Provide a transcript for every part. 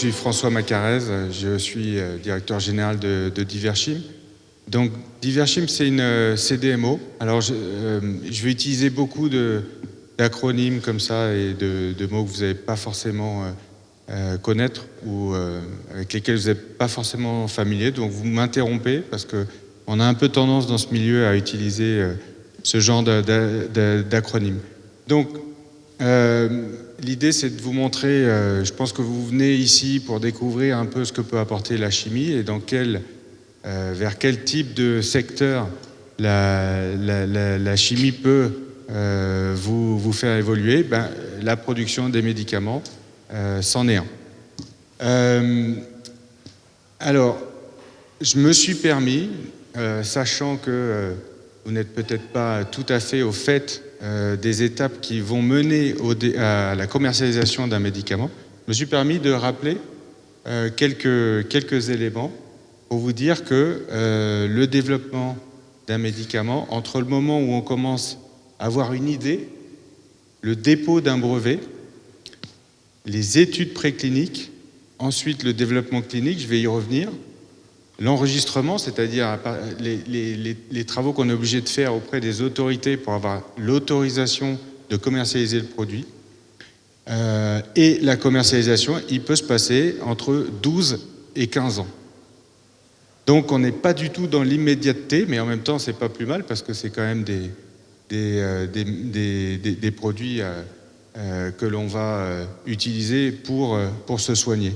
suis François Macarez, je suis directeur général de Diverchim. Donc Diverchim, c'est une CDMO. Alors je vais utiliser beaucoup d'acronymes comme ça et de mots que vous n'allez pas forcément connaître ou avec lesquels vous n'êtes pas forcément familier. Donc vous m'interrompez parce qu'on a un peu tendance dans ce milieu à utiliser ce genre d'acronymes. Donc l'idée, c'est de vous montrer, je pense que vous venez ici pour découvrir un peu ce que peut apporter la chimie et vers quel type de secteur la chimie peut vous faire évoluer. La production des médicaments, c'en est un. Alors, je me suis permis, sachant que vous n'êtes peut-être pas tout à fait au fait des étapes qui vont mener à la commercialisation d'un médicament, je me suis permis de rappeler quelques éléments pour vous dire que le développement d'un médicament, entre le moment où on commence à avoir une idée, le dépôt d'un brevet, les études précliniques, ensuite le développement clinique, je vais y revenir, l'enregistrement, c'est-à-dire les travaux qu'on est obligé de faire auprès des autorités pour avoir l'autorisation de commercialiser le produit, et la commercialisation, il peut se passer entre 12 et 15 ans. Donc on n'est pas du tout dans l'immédiateté, mais en même temps c'est pas plus mal parce que c'est quand même des produits que l'on va utiliser pour se soigner.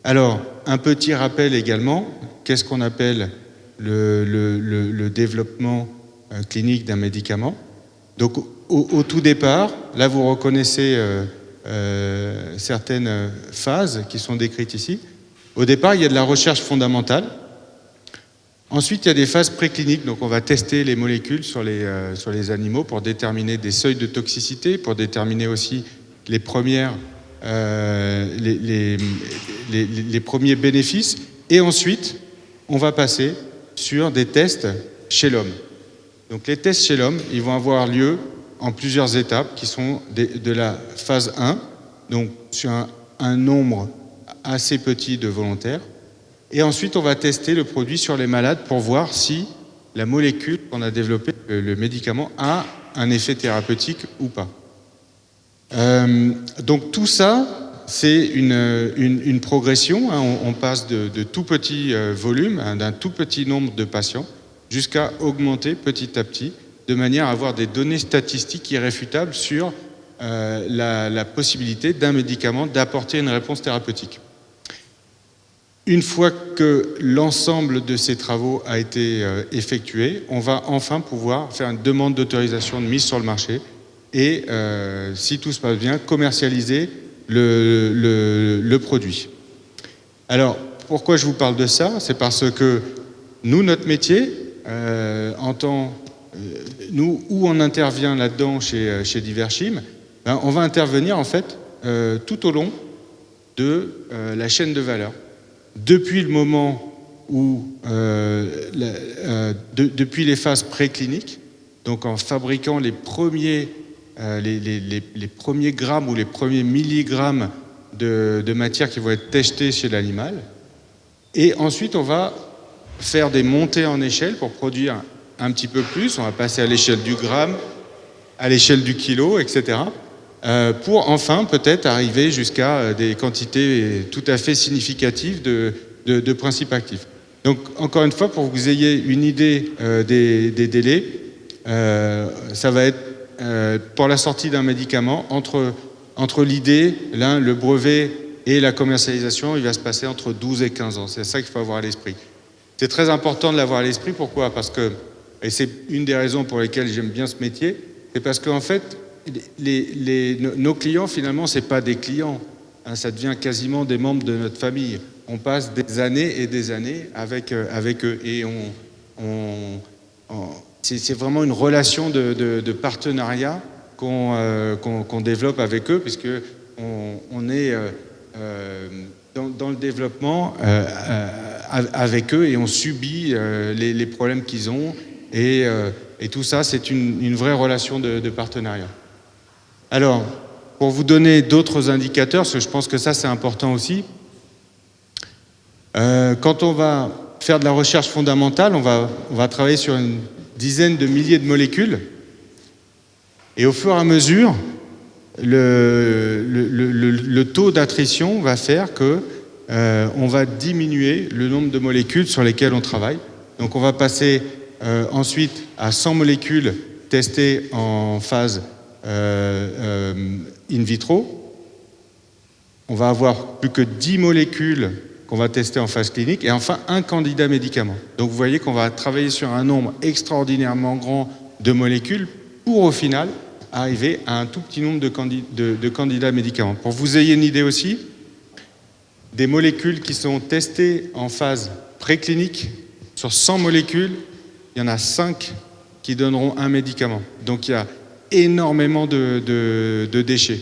Alors, un petit rappel également, qu'est-ce qu'on appelle le développement clinique d'un médicament? Donc au tout départ, là vous reconnaissez certaines phases qui sont décrites ici. Au départ, il y a de la recherche fondamentale. Ensuite, il y a des phases précliniques, donc on va tester les molécules sur les animaux pour déterminer des seuils de toxicité, pour déterminer aussi les premiers bénéfices. Et ensuite, on va passer sur des tests chez l'homme. Donc les tests chez l'homme, ils vont avoir lieu en plusieurs étapes qui sont de la phase 1, donc sur un nombre assez petit de volontaires. Et ensuite, on va tester le produit sur les malades pour voir si la molécule qu'on a développée, le médicament, a un effet thérapeutique ou pas. Donc tout ça, c'est une progression. On passe de tout petits volumes, d'un tout petit nombre de patients, jusqu'à augmenter petit à petit, de manière à avoir des données statistiques irréfutables sur la possibilité d'un médicament d'apporter une réponse thérapeutique. Une fois que l'ensemble de ces travaux a été effectué, on va enfin pouvoir faire une demande d'autorisation de mise sur le marché et, si tout se passe bien, commercialiser le produit. Alors, pourquoi je vous parle de ça? C'est parce que nous, notre métier, nous, où on intervient là-dedans chez Diverchim, on va intervenir en fait tout au long de la chaîne de valeur. Depuis le moment où, depuis les phases précliniques, donc en fabriquant les premiers grammes ou les premiers milligrammes de matière qui vont être testés chez l'animal, et ensuite on va faire des montées en échelle pour produire un petit peu plus, on va passer à l'échelle du gramme, à l'échelle du kilo, etc., pour enfin peut-être arriver jusqu'à des quantités tout à fait significatives de principes actifs. Donc encore une fois, pour que vous ayez une idée des délais, ça va être pour la sortie d'un médicament, entre l'idée, le brevet et la commercialisation, il va se passer entre 12 et 15 ans. C'est ça qu'il faut avoir à l'esprit. C'est très important de l'avoir à l'esprit. Pourquoi? Parce que, et c'est une des raisons pour lesquelles j'aime bien ce métier, c'est parce qu'en fait, nos clients, finalement, ce n'est pas des clients. Ça devient quasiment des membres de notre famille. On passe des années et des années avec eux. Et c'est vraiment une relation de partenariat qu'on développe avec eux, puisqu'on est dans le développement avec eux et on subit les problèmes qu'ils ont. Et tout ça, c'est une vraie relation de partenariat. Alors, pour vous donner d'autres indicateurs, parce que je pense que ça c'est important aussi, Quand on va faire de la recherche fondamentale, on va travailler sur une dizaine de milliers de molécules. Et au fur et à mesure, le taux d'attrition va faire que on va diminuer le nombre de molécules sur lesquelles on travaille. Donc on va passer ensuite à 100 molécules testées en phase in vitro. On va avoir plus que 10 molécules qu'on va tester en phase clinique, et enfin un candidat médicament. Donc vous voyez qu'on va travailler sur un nombre extraordinairement grand de molécules pour au final arriver à un tout petit nombre de candidats médicaments. Pour que vous ayez une idée aussi, des molécules qui sont testées en phase préclinique, sur 100 molécules, il y en a 5 qui donneront un médicament. Donc il y a énormément de déchets.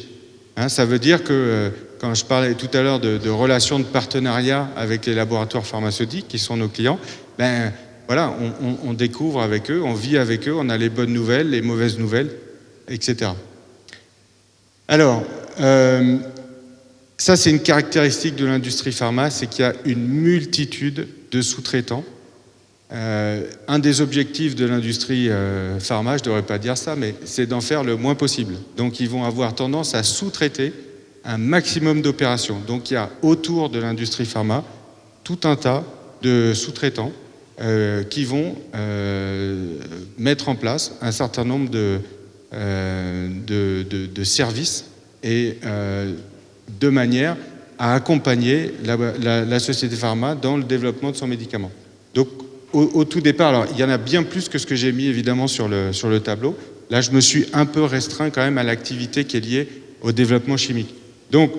Ça veut dire que quand je parlais tout à l'heure de relations de partenariat avec les laboratoires pharmaceutiques qui sont nos clients, ben voilà, on découvre avec eux, on vit avec eux, on a les bonnes nouvelles, les mauvaises nouvelles, etc. Alors, ça c'est une caractéristique de l'industrie pharma, c'est qu'il y a une multitude de sous-traitants. Un des objectifs de l'industrie pharma, je ne devrais pas dire ça, mais c'est d'en faire le moins possible. Donc ils vont avoir tendance à sous-traiter un maximum d'opérations. Donc il y a autour de l'industrie pharma tout un tas de sous-traitants qui vont mettre en place un certain nombre de services et de manière à accompagner la société pharma dans le développement de son médicament. Donc au tout départ, alors il y en a bien plus que ce que j'ai mis évidemment sur le tableau. Là, je me suis un peu restreint quand même à l'activité qui est liée au développement chimique. Donc,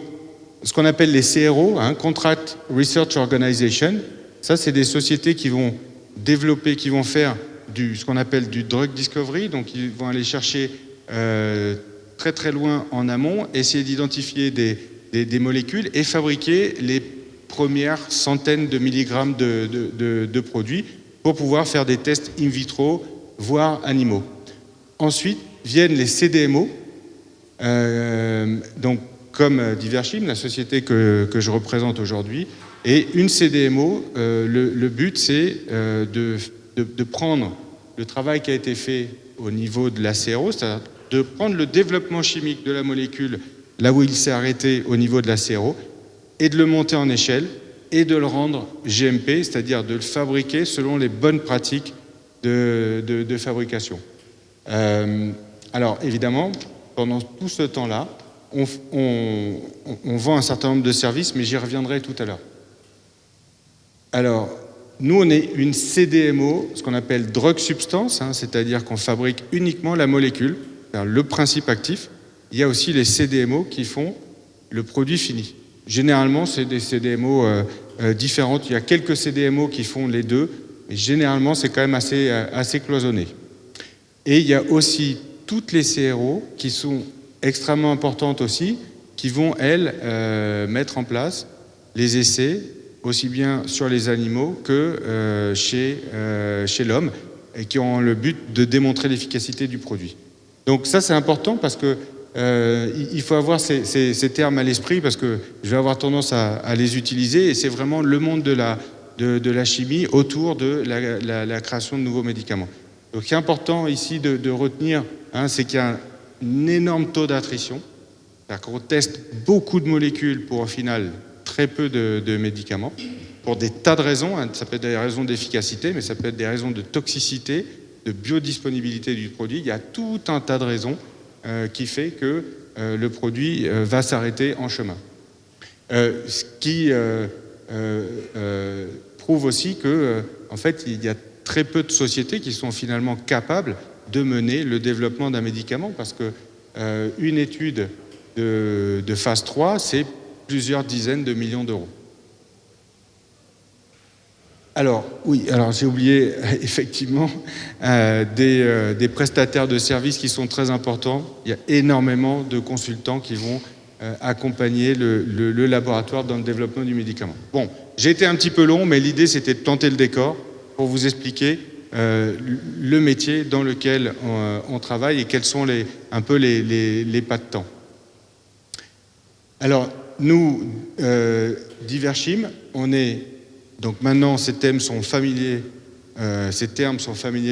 ce qu'on appelle les CRO, Contract Research Organization, ça c'est des sociétés qui vont développer, qui vont faire ce qu'on appelle du drug discovery, donc ils vont aller chercher très très loin en amont, essayer d'identifier des molécules et fabriquer les premières centaines de milligrammes de produits pour pouvoir faire des tests in vitro, voire animaux. Ensuite viennent les CDMO, donc comme Diverchim, la société que je représente aujourd'hui. Et une CDMO, le but c'est de prendre le travail qui a été fait au niveau de la CRO, c'est-à-dire de prendre le développement chimique de la molécule là où il s'est arrêté au niveau de la CRO et de le monter en échelle et de le rendre GMP, c'est-à-dire de le fabriquer selon les bonnes pratiques de fabrication. Alors évidemment, pendant tout ce temps-là, on vend un certain nombre de services, mais j'y reviendrai tout à l'heure. Alors, nous, on est une CDMO, ce qu'on appelle drug substance, c'est-à-dire qu'on fabrique uniquement la molécule, le principe actif. Il y a aussi les CDMO qui font le produit fini. Généralement, c'est des CDMO différentes. Il y a quelques CDMO qui font les deux, mais généralement, c'est quand même assez cloisonné. Et il y a aussi toutes les CRO qui sont extrêmement importantes aussi, qui vont, elles, mettre en place les essais, aussi bien sur les animaux que chez l'homme, et qui ont le but de démontrer l'efficacité du produit. Donc ça, c'est important parce que il faut avoir ces termes à l'esprit, parce que je vais avoir tendance à les utiliser, et c'est vraiment le monde de la chimie autour de la création de nouveaux médicaments. Donc ce qui est important ici de retenir, c'est qu'il y a un énorme taux d'attrition, c'est-à-dire qu'on teste beaucoup de molécules pour au final très peu de médicaments, pour des tas de raisons. Ça peut être des raisons d'efficacité, mais ça peut être des raisons de toxicité, de biodisponibilité du produit. Il y a tout un tas de raisons qui fait que le produit va s'arrêter en chemin. Ce qui prouve aussi que, en fait, il y a très peu de sociétés qui sont finalement capables de mener le développement d'un médicament, parce que une étude de phase 3, c'est plusieurs dizaines de millions d'euros. Alors, oui, alors j'ai oublié effectivement des prestataires de services qui sont très importants. Il y a énormément de consultants qui vont accompagner le laboratoire dans le développement du médicament. Bon, j'ai été un petit peu long, mais l'idée c'était de planter le décor pour vous expliquer le métier dans lequel on travaille et quels sont un peu les pas de temps. Alors, nous, Diverchim, on est Donc maintenant, ces termes sont familiers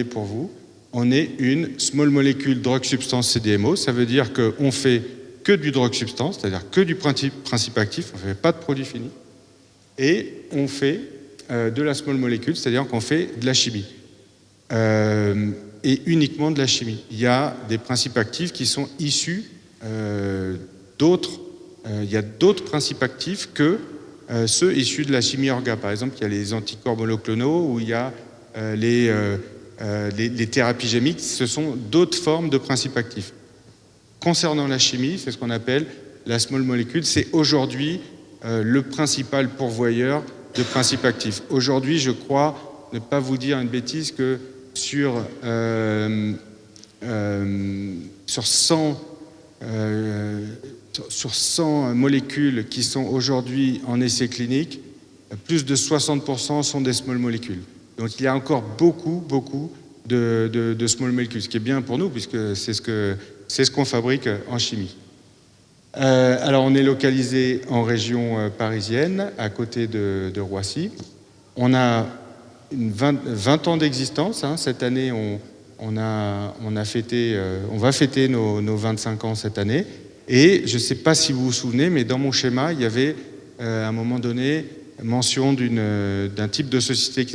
pour vous. On est une small molecule drug substance CDMO. Ça veut dire qu'on fait que du drug substance, c'est-à-dire que du principe actif, on ne fait pas de produit fini. Et on fait de la small molecule, c'est-à-dire qu'on fait de la chimie. Et uniquement de la chimie. Il y a des principes actifs qui sont issus d'autres. Il y a d'autres principes actifs que ceux issus de la chimie orga. Par exemple, il y a les anticorps monoclonaux ou il y a les thérapies gémiques. Ce sont d'autres formes de principes actifs. Concernant la chimie, c'est ce qu'on appelle la small molecule. C'est aujourd'hui le principal pourvoyeur de principes actifs. Aujourd'hui, je crois ne pas vous dire une bêtise que sur 100 molécules qui sont aujourd'hui en essai clinique, plus de 60% sont des small molécules. Donc il y a encore beaucoup de small molécules, ce qui est bien pour nous, puisque c'est ce qu'on fabrique en chimie. Alors on est localisé en région parisienne, à côté de Roissy. On a 20 ans d'existence. Cette année, on va fêter nos 25 ans cette année. Et je ne sais pas si vous vous souvenez, mais dans mon schéma, il y avait à un moment donné mention d'un type de société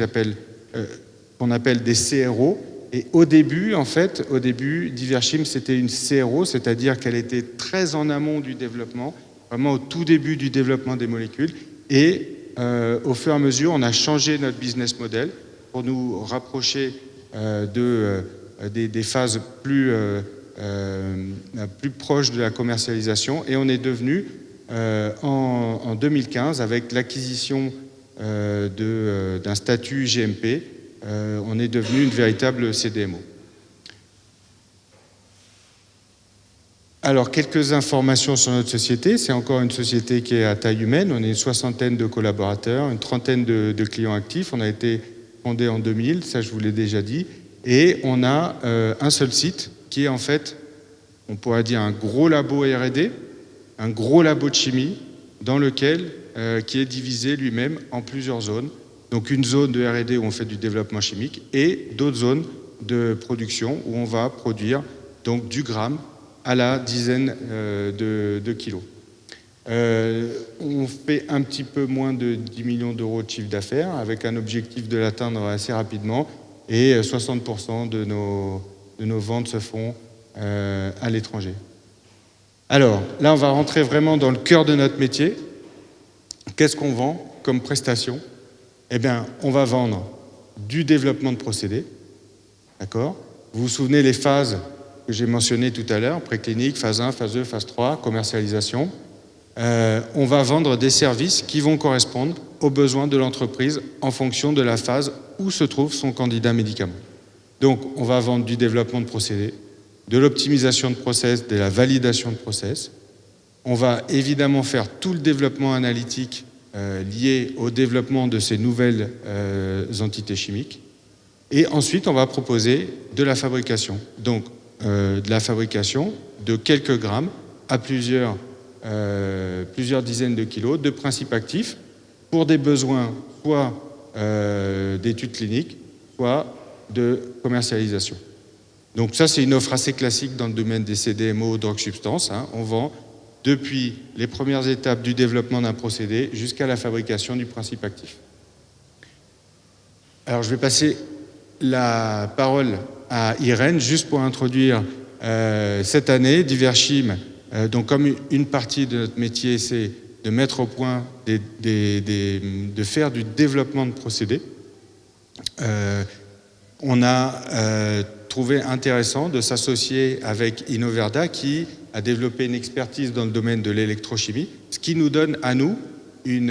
qu'on appelle des CRO. Et au début, Diverchim, c'était une CRO, c'est-à-dire qu'elle était très en amont du développement, vraiment au tout début du développement des molécules. Et au fur et à mesure, on a changé notre business model pour nous rapprocher des phases plus proches de la commercialisation. Et on est devenu, en 2015, avec l'acquisition d'un statut GMP, on est devenu une véritable CDMO. Alors, quelques informations sur notre société. C'est encore une société qui est à taille humaine. On est une 60aine de collaborateurs, une 30aine de clients actifs. On a été fondé en 2000, ça je vous l'ai déjà dit. Et on a un seul site qui est en fait, on pourrait dire, un gros labo R&D, un gros labo de chimie, dans lequel, qui est divisé lui-même en plusieurs zones. Donc une zone de R&D où on fait du développement chimique et d'autres zones de production où on va produire donc du gramme à la dizaine de kilos. On fait un petit peu moins de 10 millions d'euros de chiffre d'affaires avec un objectif de l'atteindre assez rapidement et 60% de nos ventes se font à l'étranger. Alors là, on va rentrer vraiment dans le cœur de notre métier. Qu'est-ce qu'on vend comme prestation ? Eh bien, on va vendre du développement de procédés, d'accord ? Vous vous souvenez les phases que j'ai mentionnées tout à l'heure, préclinique, phase 1, phase 2, phase 3, commercialisation. On va vendre des services qui vont correspondre aux besoins de l'entreprise en fonction de la phase où se trouve son candidat médicament. Donc, on va vendre du développement de procédés, de l'optimisation de process, de la validation de process. On va évidemment faire tout le développement analytique lié au développement de ces nouvelles entités chimiques. Et ensuite, on va proposer de la fabrication. Donc, de la fabrication de quelques grammes à plusieurs dizaines de kilos de principes actifs pour des besoins soit d'études cliniques, soit de commercialisation. Donc ça, c'est une offre assez classique dans le domaine des CDMO, drogues substances. On vend depuis les premières étapes du développement d'un procédé jusqu'à la fabrication du principe actif. Alors, je vais passer la parole à Irène, juste pour introduire cette année, Diverchim. Donc, comme une partie de notre métier, c'est de mettre au point, de faire du développement de procédés. On a trouvé intéressant de s'associer avec Innoverda qui a développé une expertise dans le domaine de l'électrochimie, ce qui nous donne à nous une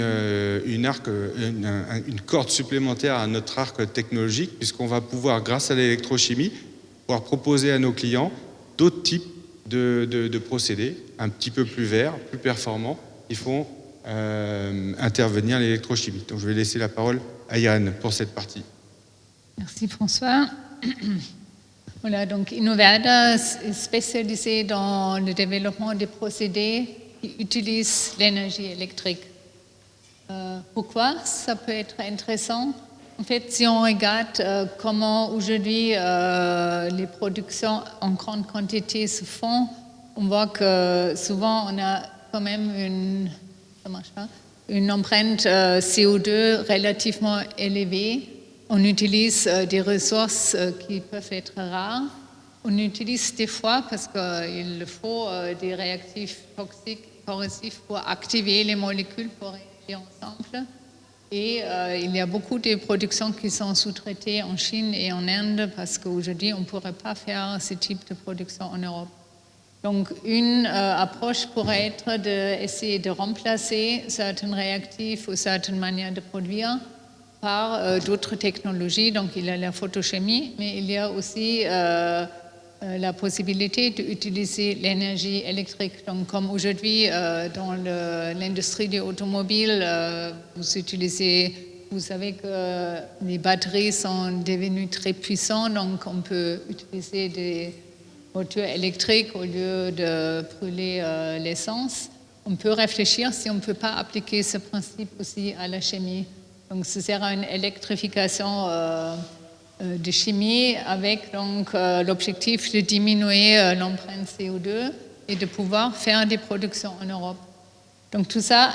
corde supplémentaire à notre arc technologique, puisqu'on va pouvoir, grâce à l'électrochimie, pouvoir proposer à nos clients d'autres types de procédés, un petit peu plus verts, plus performants, qui font intervenir l'électrochimie. Donc je vais laisser la parole à Irène pour cette partie. Merci François. Voilà, donc Innoverda est spécialisé dans le développement des procédés qui utilisent l'énergie électrique. pourquoi ça peut être intéressant? En fait, si on regarde comment aujourd'hui les productions en grande quantité se font, on voit que souvent on a quand même une empreinte CO2 relativement élevée. On utilise des ressources qui peuvent être rares. On utilise des fois, parce qu'il faut des réactifs toxiques corrosifs pour activer les molécules pour réagir ensemble. Et il y a beaucoup de productions qui sont sous-traitées en Chine et en Inde parce qu'aujourd'hui, on ne pourrait pas faire ce type de production en Europe. Donc, une approche pourrait être d'essayer de remplacer certains réactifs ou certaines manières de produire par d'autres technologies. Donc, il y a la photochimie, mais il y a aussi la possibilité d'utiliser l'énergie électrique. Donc, comme aujourd'hui, dans l'industrie de l'automobile, vous savez que les batteries sont devenues très puissantes, donc on peut utiliser des voitures électriques au lieu de brûler l'essence. On peut réfléchir si on ne peut pas appliquer ce principe aussi à la chimie. Donc, ce sera une électrification de chimie avec donc l'objectif de diminuer l'empreinte CO2 et de pouvoir faire des productions en Europe. Donc tout ça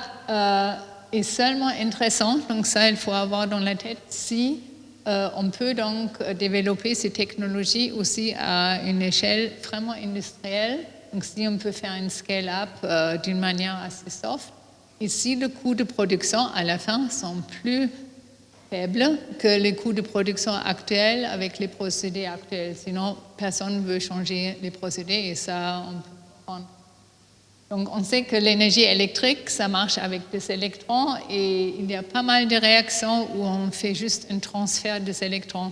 est seulement intéressant, donc ça il faut avoir dans la tête si on peut donc développer ces technologies aussi à une échelle vraiment industrielle, donc si on peut faire un scale-up d'une manière assez soft, et si le coût de production à la fin sont plus faible que les coûts de production actuels avec les procédés actuels. Sinon, personne ne veut changer les procédés et ça, on peut prendre. Donc, on sait que l'énergie électrique, ça marche avec des électrons et il y a pas mal de réactions où on fait juste un transfert des électrons.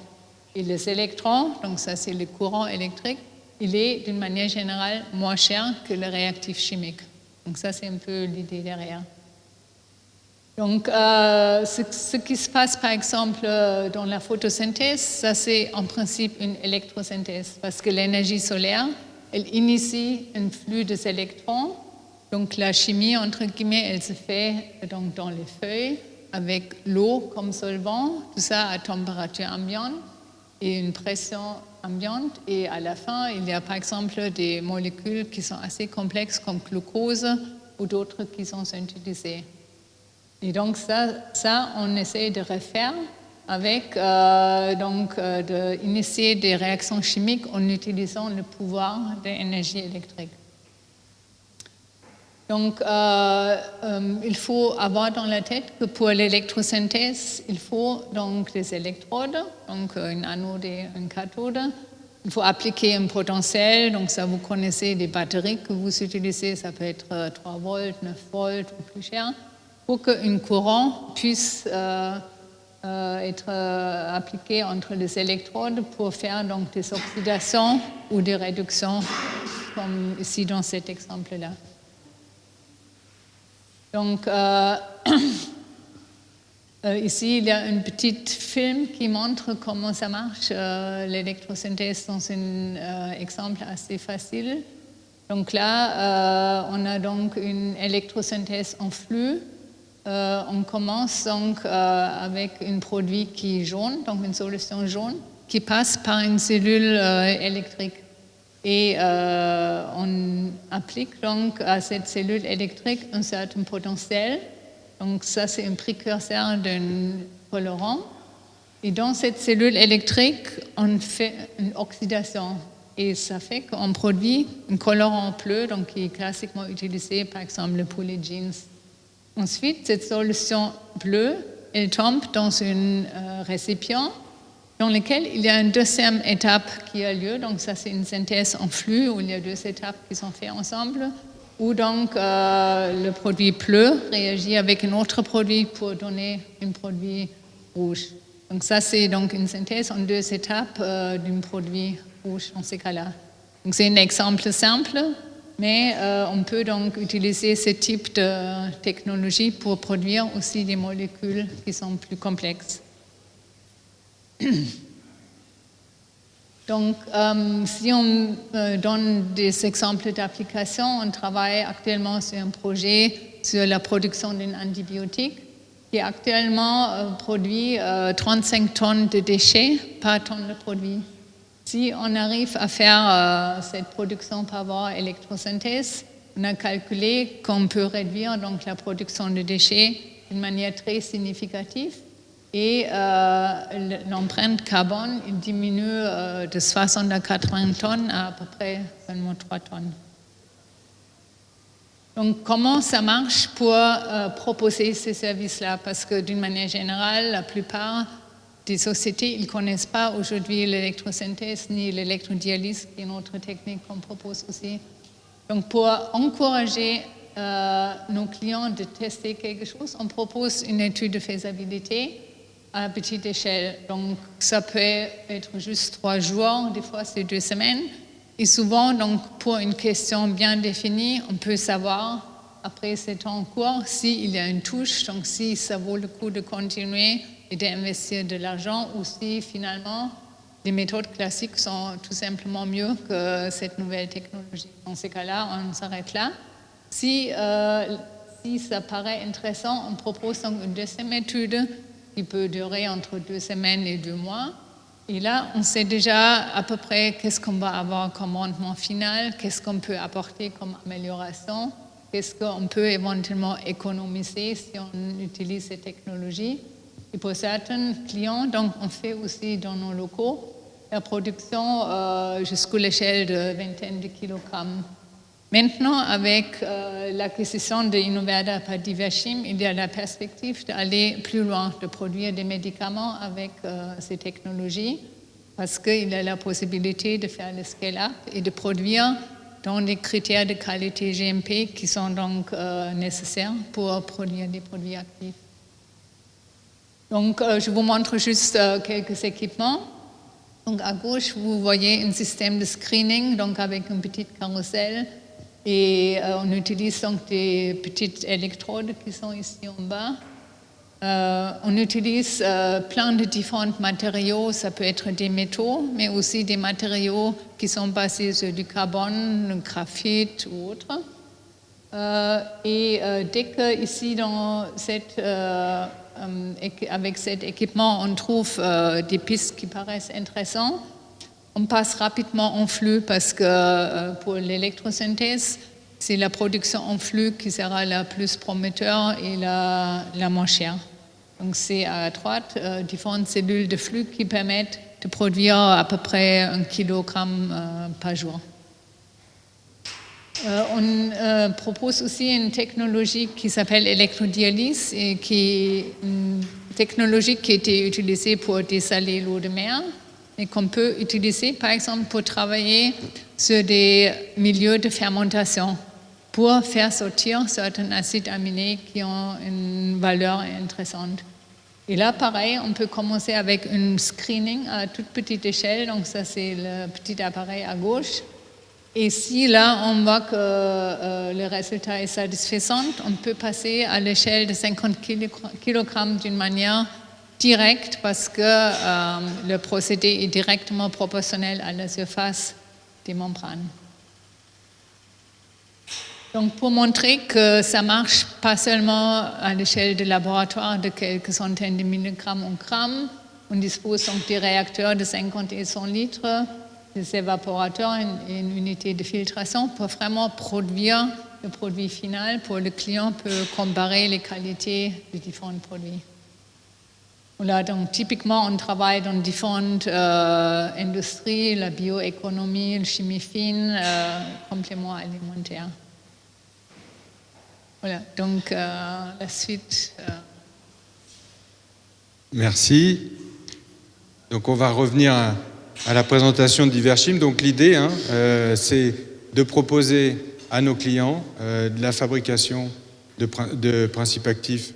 Et les électrons, donc ça c'est le courant électrique, il est d'une manière générale moins cher que le réactif chimique. Donc ça c'est un peu l'idée derrière. Donc, ce qui se passe, par exemple, dans la photosynthèse, ça c'est en principe une électrosynthèse, parce que l'énergie solaire, elle initie un flux des électrons. Donc, la chimie, entre guillemets, elle se fait donc, dans les feuilles, avec l'eau comme solvant, tout ça à température ambiante et une pression ambiante. Et à la fin, il y a par exemple des molécules qui sont assez complexes, comme glucose, ou d'autres qui sont synthétisées. Et donc ça, on essaie de refaire avec d'initier des réactions chimiques en utilisant le pouvoir de l'énergie électrique. Donc, il faut avoir dans la tête que pour l'électrosynthèse, il faut donc des électrodes, donc une anode et une cathode. Il faut appliquer un potentiel, donc ça vous connaissez des batteries que vous utilisez, ça peut être 3 volts, 9 volts ou plus cher, pour qu'un courant puisse être appliqué entre les électrodes pour faire donc des oxydations ou des réductions, comme ici dans cet exemple-là. Donc, ici, il y a un petit film qui montre comment ça marche, l'électrosynthèse dans un exemple assez facile. Donc là, on a donc une électrosynthèse en flux. On commence donc avec un produit qui est jaune, donc une solution jaune, qui passe par une cellule électrique. Et on applique donc à cette cellule électrique un certain potentiel. Donc ça, c'est un précurseur d'un colorant. Et dans cette cellule électrique, on fait une oxydation. Et ça fait qu'on produit un colorant bleu, donc qui est classiquement utilisé, par exemple, pour les jeans. Ensuite, cette solution bleue, elle tombe dans un récipient dans lequel il y a une deuxième étape qui a lieu. Donc ça, c'est une synthèse en flux où il y a 2 étapes qui sont faites ensemble, où donc le produit bleu réagit avec un autre produit pour donner un produit rouge. Donc ça, c'est donc une synthèse en 2 étapes d'un produit rouge dans ces cas-là. Donc c'est un exemple simple, mais on peut donc utiliser ce type de technologie pour produire aussi des molécules qui sont plus complexes. Donc, si on donne des exemples d'applications, on travaille actuellement sur un projet sur la production d'un antibiotique qui actuellement produit 35 tonnes de déchets par tonne de produit. Si on arrive à faire cette production par voie électrosynthèse, on a calculé qu'on peut réduire donc la production de déchets d'une manière très significative et l'empreinte carbone diminue de 60 à 80 tonnes à peu près seulement 3 tonnes. Donc comment ça marche pour proposer ces services-là? Parce que d'une manière générale, la plupart des sociétés, ils ne connaissent pas aujourd'hui l'électrosynthèse ni l'électrodialyse, qui est une autre technique qu'on propose aussi. Donc pour encourager nos clients de tester quelque chose, on propose une étude de faisabilité à petite échelle. Donc ça peut être juste 3 jours, des fois c'est 2 semaines. Et souvent, donc, pour une question bien définie, on peut savoir, après ces temps court, s'il y a une touche, donc si ça vaut le coup de continuer et d'investir de l'argent, ou si finalement les méthodes classiques sont tout simplement mieux que cette nouvelle technologie. Dans ces cas-là, on s'arrête là. Si ça paraît intéressant, on propose donc une deuxième étude qui peut durer entre 2 semaines et 2 mois. Et là, on sait déjà à peu près qu'est-ce qu'on va avoir comme rendement final, qu'est-ce qu'on peut apporter comme amélioration, qu'est-ce qu'on peut éventuellement économiser si on utilise ces technologies. Et pour certains clients, donc, on fait aussi dans nos locaux la production jusqu'à l'échelle de vingtaine de kilogrammes. Maintenant, avec l'acquisition de Innoverda par Diverchim, il y a la perspective d'aller plus loin, de produire des médicaments avec ces technologies, parce qu'il y a la possibilité de faire le scale-up et de produire dans des critères de qualité GMP qui sont donc nécessaires pour produire des produits actifs. Donc, je vous montre juste quelques équipements. Donc, à gauche, vous voyez un système de screening, donc avec une petite carrousel. Et on utilise donc des petites électrodes qui sont ici en bas. On utilise plein de différents matériaux, ça peut être des métaux, mais aussi des matériaux qui sont basés sur du carbone, le graphite ou autre. Dès que ici, avec cet équipement, on trouve des pistes qui paraissent intéressantes, on passe rapidement en flux parce que pour l'électrosynthèse, c'est la production en flux qui sera la plus prometteure et la moins chère. Donc c'est à droite différentes cellules de flux qui permettent de produire à peu près 1 kilogramme par jour. On propose aussi une technologie qui s'appelle électrodialyse et qui est une technologie qui a été utilisée pour dessaler l'eau de mer et qu'on peut utiliser, par exemple, pour travailler sur des milieux de fermentation pour faire sortir certains acides aminés qui ont une valeur intéressante. Et là, pareil, on peut commencer avec un screening à toute petite échelle. Donc ça, c'est le petit appareil à gauche. Et si là, on voit que le résultat est satisfaisant, on peut passer à l'échelle de 50 kg d'une manière directe parce que le procédé est directement proportionnel à la surface des membranes. Donc pour montrer que ça marche pas seulement à l'échelle de laboratoire de quelques centaines de milligrammes en grammes, on dispose donc des réacteurs de 50 et 100 litres, des évaporateurs et une unité de filtration pour vraiment produire le produit final pour le client peut comparer les qualités de différents produits. Voilà, donc typiquement on travaille dans différentes industries, la bioéconomie, la chimie fine, compléments alimentaires. Voilà, donc la suite. Merci. Donc on va revenir à la présentation de Diverchim. Donc l'idée, c'est de proposer à nos clients de la fabrication de principes actifs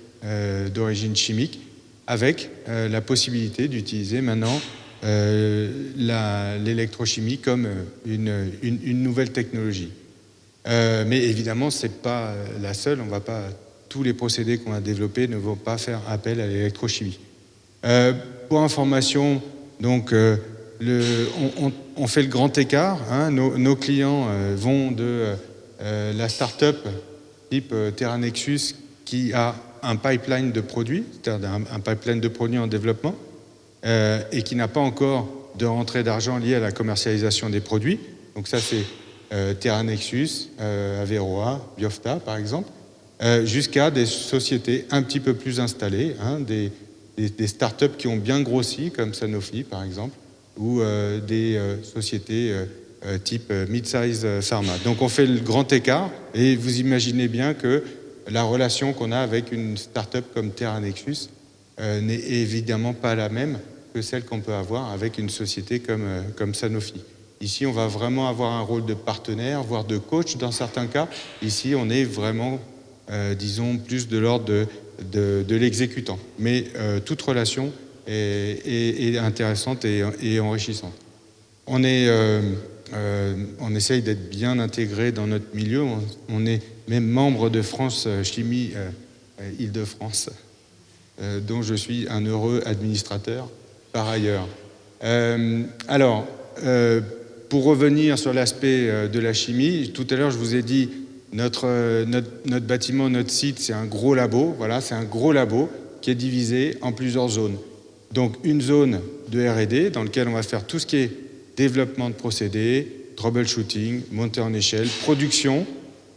d'origine chimique avec la possibilité d'utiliser maintenant l'électrochimie comme une nouvelle technologie. Mais évidemment, ce n'est pas la seule. Tous les procédés qu'on a développés ne vont pas faire appel à l'électrochimie. Pour information, donc, on fait le grand écart. Nos clients vont de la start-up type Terranexus qui a un pipeline de produits, c'est-à-dire un pipeline de produits en développement, et qui n'a pas encore de rentrée d'argent liée à la commercialisation des produits. Donc ça, c'est Terra Nexus, Averroa, Biofta, par exemple, jusqu'à des sociétés un petit peu plus installées, hein, des startups qui ont bien grossi, comme Sanofi, par exemple, ou des sociétés type mid-size pharma. Donc on fait le grand écart, et vous imaginez bien que la relation qu'on a avec une startup comme Terra Nexus n'est évidemment pas la même que celle qu'on peut avoir avec une société comme Sanofi. Ici, on va vraiment avoir un rôle de partenaire, voire de coach dans certains cas. Ici, on est vraiment, disons, plus de l'ordre de l'exécutant. Mais toute relation est intéressante et enrichissante. On essaye d'être bien intégré dans notre milieu. On est même membre de France Chimie Île-de-France, dont je suis un heureux administrateur par ailleurs. Pour revenir sur l'aspect de la chimie, tout à l'heure je vous ai dit notre bâtiment, notre site, c'est un gros labo. Voilà, c'est un gros labo qui est divisé en plusieurs zones. Donc une zone de R&D dans laquelle on va faire tout ce qui est développement de procédés, troubleshooting, montée en échelle, production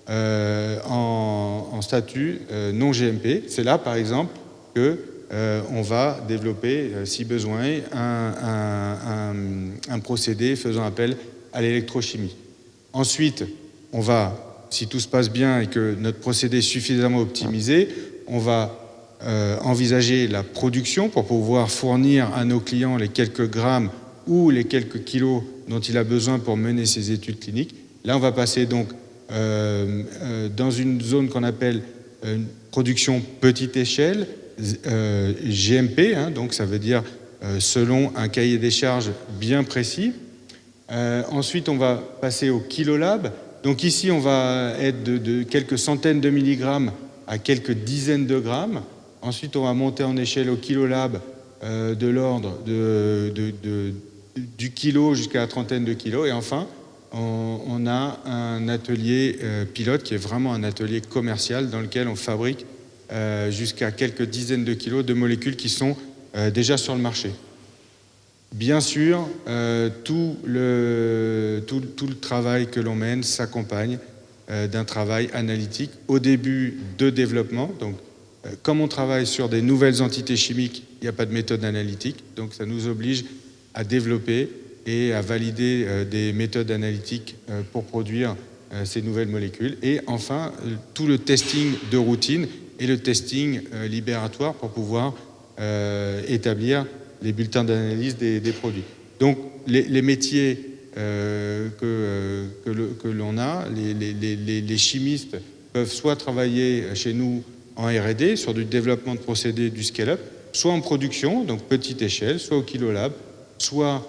en statut non GMP. C'est là, par exemple, que on va développer, si besoin, un procédé faisant appel à l'électrochimie. Ensuite, on va, si tout se passe bien et que notre procédé est suffisamment optimisé, on va envisager la production pour pouvoir fournir à nos clients les quelques grammes ou les quelques kilos dont il a besoin pour mener ses études cliniques. Là, on va passer donc dans une zone qu'on appelle une production petite échelle, GMP, hein, donc ça veut dire selon un cahier des charges bien précis. Ensuite, on va passer au kilolab. Donc ici, on va être de quelques centaines de milligrammes à quelques dizaines de grammes. Ensuite, on va monter en échelle au kilolab de l'ordre du kilo jusqu'à la trentaine de kilos. Et enfin, on a un atelier pilote qui est vraiment un atelier commercial dans lequel on fabrique jusqu'à quelques dizaines de kilos de molécules qui sont déjà sur le marché. Bien sûr, tout le travail que l'on mène s'accompagne d'un travail analytique au début de développement. Donc, comme on travaille sur des nouvelles entités chimiques, il n'y a pas de méthode analytique, donc ça nous oblige à développer et à valider des méthodes analytiques pour produire ces nouvelles molécules. Et enfin, tout le testing de routine et le testing libératoire pour pouvoir établir les bulletins d'analyse des produits. Donc les métiers que l'on a, les chimistes peuvent soit travailler chez nous en R&D sur du développement de procédés, du scale-up, soit en production, donc petite échelle, soit au kilolab, soit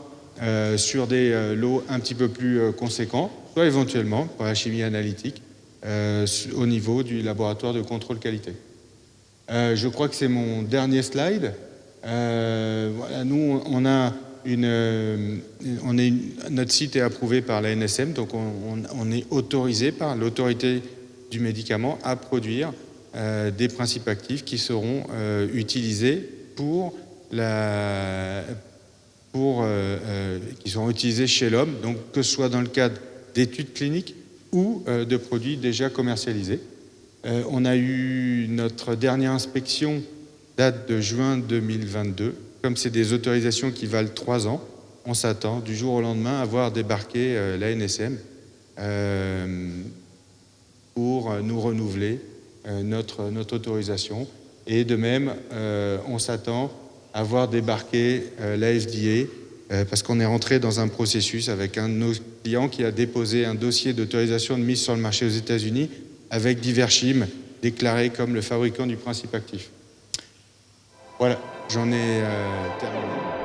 sur des lots un petit peu plus conséquents, soit éventuellement pour la chimie analytique au niveau du laboratoire de contrôle qualité. Je crois que c'est mon dernier slide. Voilà, nous, notre site est approuvé par la NSM, donc on est autorisé par l'autorité du médicament à produire des principes actifs qui seront utilisés qui seront utilisés chez l'homme, donc que ce soit dans le cadre d'études cliniques ou de produits déjà commercialisés. On a eu notre dernière inspection date de juin 2022. Comme c'est des autorisations qui valent 3 ans, on s'attend du jour au lendemain à voir débarquer la NSM pour nous renouveler notre autorisation. Et de même, on s'attend à voir débarquer la FDA parce qu'on est rentré dans un processus avec un de nos clients qui a déposé un dossier d'autorisation de mise sur le marché aux États-Unis avec d'Iverchim déclaré comme le fabricant du principe actif. Voilà, j'en ai terminé.